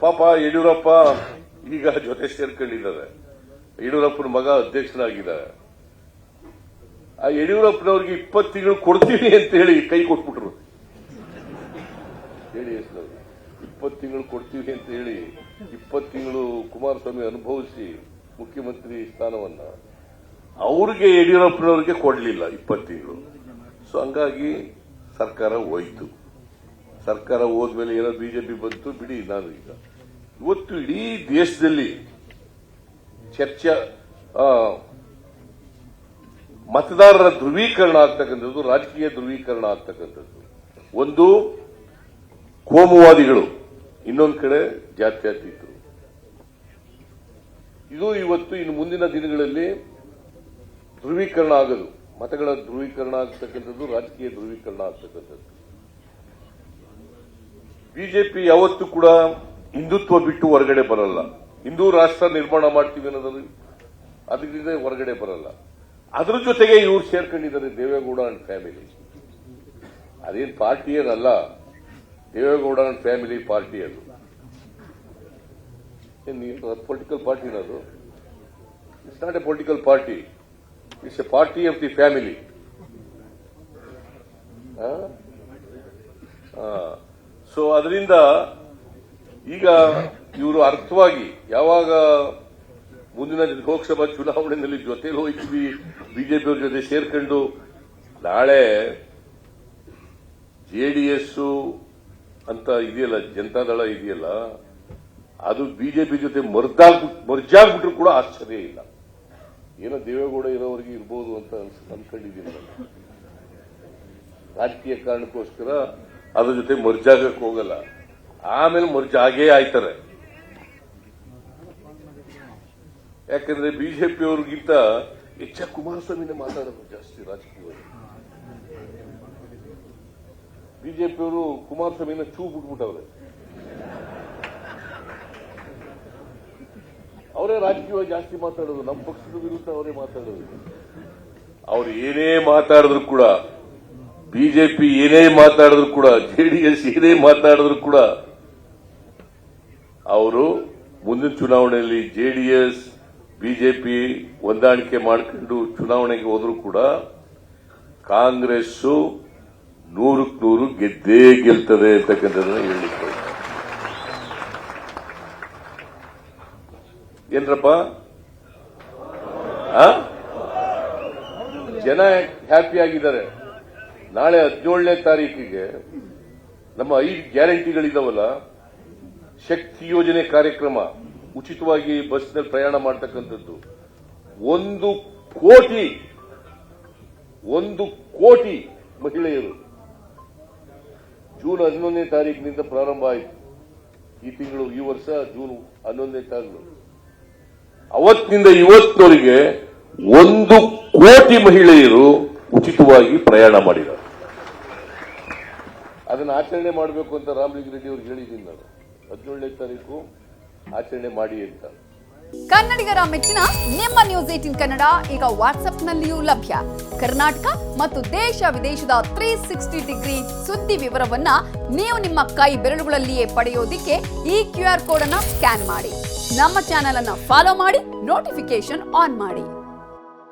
ಪಾಪ ಯಡಿಯೂರಪ್ಪ ಈಗ ಜೊತೆ ಸೇರ್ಕೊಂಡಿದ್ದಾರೆ. ಯಡಿಯೂರಪ್ಪನ ಮಗ ಅಧ್ಯಕ್ಷರಾಗಿದ್ದಾರೆ. ಆ ಯಡಿಯೂರಪ್ಪನವ್ರಿಗೆ 20 ತಿಂಗಳು ಕೊಡ್ತೀವಿ ಅಂತ ಹೇಳಿ ಕೈ ಕೊಟ್ಬಿಟ್ರು. ಜೆಡಿಎಸ್ನವ್ರು 20 ತಿಂಗಳು ಕೊಡ್ತೀವಿ ಅಂತ ಹೇಳಿ 20 ತಿಂಗಳು ಕುಮಾರಸ್ವಾಮಿ ಅನುಭವಿಸಿ ಮುಖ್ಯಮಂತ್ರಿ ಸ್ಥಾನವನ್ನ ಅವ್ರಿಗೆ ಯಡಿಯೂರಪ್ಪನವ್ರಿಗೆ ಕೊಡಲಿಲ್ಲ 20 ತಿಂಗಳು. ಸೊ ಹಂಗಾಗಿ ಸರ್ಕಾರ ಹೋಯ್ತು. ಸರ್ಕಾರ ಹೋದ್ಮೇಲೆ ಏನೋ ಬಿಜೆಪಿ ಬಂತು ಬಿಡಿ. ನಾನು ಈಗ ಇವತ್ತು ಇಡೀ ದೇಶದಲ್ಲಿ ಚರ್ಚೆ ಮತದಾರರ ಧ್ರುವೀಕರಣ ಆಗ್ತಕ್ಕಂಥದ್ದು, ರಾಜಕೀಯ ಧ್ರುವೀಕರಣ ಆಗ್ತಕ್ಕಂಥದ್ದು. ಒಂದು ಕೋಮುವಾದಿಗಳು, ಇನ್ನೊಂದು ಕಡೆ ಜಾತ್ಯತೀತರು. ಇದು ಇವತ್ತು ಇನ್ನು ಮುಂದಿನ ದಿನಗಳಲ್ಲಿ ಧ್ರುವೀಕರಣ ಆಗೋದು, ಮತಗಳ ಧ್ರುವೀಕರಣ ಆಗ್ತಕ್ಕಂಥದ್ದು, ರಾಜಕೀಯ ಧ್ರುವೀಕರಣ ಆಗ್ತಕ್ಕಂಥದ್ದು. ಬಿಜೆಪಿ ಯಾವತ್ತೂ ಕೂಡ ಹಿಂದುತ್ವ ಬಿಟ್ಟು ಹೊರಗಡೆ ಬರಲ್ಲ. ಹಿಂದೂ ರಾಷ್ಟ್ರ ನಿರ್ಮಾಣ ಮಾಡ್ತೀವಿ ಅನ್ನೋದು ಅದರಿಂದ ಹೊರಗಡೆ ಬರಲ್ಲ. ಅದ್ರ ಜೊತೆಗೆ ಇವ್ರು ಸೇರ್ಕೊಂಡಿದ್ದಾರೆ ದೇವೇಗೌಡ ಅಂಡ್ ಫ್ಯಾಮಿಲಿ. ಅದೇನು ಪಾರ್ಟಿ ಏನಲ್ಲ, ದೇವೇಗೌಡ ಅಂಡ್ ಫ್ಯಾಮಿಲಿ ಪಾರ್ಟಿ ಅದು. ಪೊಲಿಟಿಕಲ್ ಪಾರ್ಟಿ ಅದು. It's not A political party, it's A party of the family. So ಅದರಿಂದ ಈಗ ಇವರು ಅರ್ಥವಾಗಿ ಯಾವಾಗ ಮುಂದಿನ ಲೋಕಸಭಾ ಚುನಾವಣೆಯಲ್ಲಿ ಜೊತೆಲಿ ಹೋಗ್ತೀವಿ ಬಿಜೆಪಿಯವ್ರ ಜೊತೆ ಸೇರ್ಕೊಂಡು, ನಾಳೆ ಜೆಡಿಎಸ್ ಅಂತ ಇದೆಯಲ್ಲ, ಜನತಾದಳ ಇದೆಯಲ್ಲ, ಅದು ಬಿಜೆಪಿ ಜೊತೆ ಮರ್ಜಾಗ್ಬಿಟ್ರು ಕೂಡ ಆಶ್ಚರ್ಯ ಇಲ್ಲ. ಏನೋ ದೇವೇಗೌಡ ಇರೋವರೆಗೆ ಇರ್ಬೋದು ಅಂತ ಅನ್ಕೊಂಡಿದ್ದೀನಿ ನಾನು. ರಾಜಕೀಯ ಕಾರಣಕ್ಕೋಸ್ಕರ ಅದ್ರ ಜೊತೆ ಮರ್ಜಾಗಕ್ಕೆ ಹೋಗಲ್ಲ. ಆಮೇಲೆ ಮರ್ಜ್ ಆಗೇ ಆಯ್ತಾರೆ. ಯಾಕಂದ್ರೆ ಬಿಜೆಪಿಯವ್ರಿಗಿಂತ ಹೆಚ್ಚಾಗಿ ಕುಮಾರಸ್ವಾಮಿನೇ ಮಾತಾಡೋದು ಜಾಸ್ತಿ ರಾಜಕೀಯವಾಗಿ. ಬಿಜೆಪಿಯವರು ಕುಮಾರಸ್ವಾಮಿನ ಚೂ ಬಿಟ್ಬಿಟ್ಟವ್ರೆ. ಅವರೇ ರಾಜಕೀಯವಾಗಿ ಜಾಸ್ತಿ ಮಾತಾಡೋದು, ನಮ್ಮ ಪಕ್ಷದ ವಿರುದ್ಧ ಅವರೇ ಮಾತಾಡೋದು. ಅವ್ರು ಏನೇ ಮಾತಾಡಿದ್ರು ಕೂಡ, ಬಿಜೆಪಿ ಏನೇ ಮಾತಾಡಿದ್ರು ಕೂಡ, ಜೆಡಿಎಸ್ ಏನೇ ಮಾತಾಡಿದ್ರು ಕೂಡ, ಅವರು ಮುಂದಿನ ಚುನಾವಣೆಯಲ್ಲಿ ಜೆಡಿಎಸ್ ಬಿಜೆಪಿ ಹೊಂದಾಣಿಕೆ ಮಾಡಿಕೊಂಡು ಚುನಾವಣೆಗೆ ಹೋದ್ರೂ ಕೂಡ ಕಾಂಗ್ರೆಸ್ 100ಕ್ಕೆ 100 ಗೆದ್ದೇ ಗೆಲ್ತದೆ ಅಂತಕ್ಕಂಥದ್ದನ್ನ ಹೇಳಿದ್ರು. ಏನ್ರಪ್ಪ, ಜನ ಹ್ಯಾಪಿ ಆಗಿದ್ದಾರೆ. ನಾಳೆ 17ನೇ ತಾರೀಕಿಗೆ ನಮ್ಮ 5 ಗ್ಯಾರಂಟಿಗಳಿದಾವಲ್ಲ, ಶಕ್ತಿ ಯೋಜನೆ ಕಾರ್ಯಕ್ರಮ, ಉಚಿತವಾಗಿ ಬಸ್ನಲ್ಲಿ ಪ್ರಯಾಣ ಮಾಡತಕ್ಕಂಥದ್ದು, 1 ಕೋಟಿ ಮಹಿಳೆಯರು ಜೂನ್ 11ನೇ ತಾರೀಕಿನಿಂದ ಪ್ರಾರಂಭ ಆಯಿತು. ಈ ತಿಂಗಳು, ಈ ವರ್ಷ ಜೂನ್ 11ನೇ ತಾರೀಕು, ಅವತ್ತಿನಿಂದ ಇವತ್ತಿನವರೆಗೆ 1 ಕೋಟಿ ಮಹಿಳೆಯರು ಉಚಿತವಾಗಿ ಪ್ರಯಾಣ ಮಾಡಿದ್ದಾರೆ. ಅದನ್ನು ಆಚರಣೆ ಮಾಡಬೇಕು ಅಂತ ರಾಮಲಿಂಗ ರೆಡ್ಡಿ ಅವ್ರಿಗೆ ಹೇಳಿದ್ದೀನಿ ನಾನು. 17ನೇ ತಾರೀಕು ಆಚರಣೆ ಮಾಡಿ ಅಂತ. ಕನ್ನಡಿಗರ ಮೆಚ್ಚಿನ ನಿಮ್ಮ ನ್ಯೂಸ್ 18 ಕನ್ನಡ ಈಗ ವಾಟ್ಸ್ಆಪ್ನಲ್ಲಿಯೂ ಲಭ್ಯ. ಕರ್ನಾಟಕ ಮತ್ತು ದೇಶ ವಿದೇಶದ 360 ಡಿಗ್ರಿ ಸುದ್ದಿ ವಿವರವನ್ನ ನೀವು ನಿಮ್ಮ ಕೈ ಬೆರಳುಗಳಲ್ಲಿಯೇ ಪಡೆಯೋದಿಕ್ಕೆ ಈ QR ಕೋಡ್ ಅನ್ನು ಸ್ಕ್ಯಾನ್ ಮಾಡಿ. ನಮ್ಮ ಚಾನೆಲ್ ಅನ್ನು ಫಾಲೋ ಮಾಡಿ, ನೋಟಿಫಿಕೇಶನ್ ಆನ್ ಮಾಡಿ.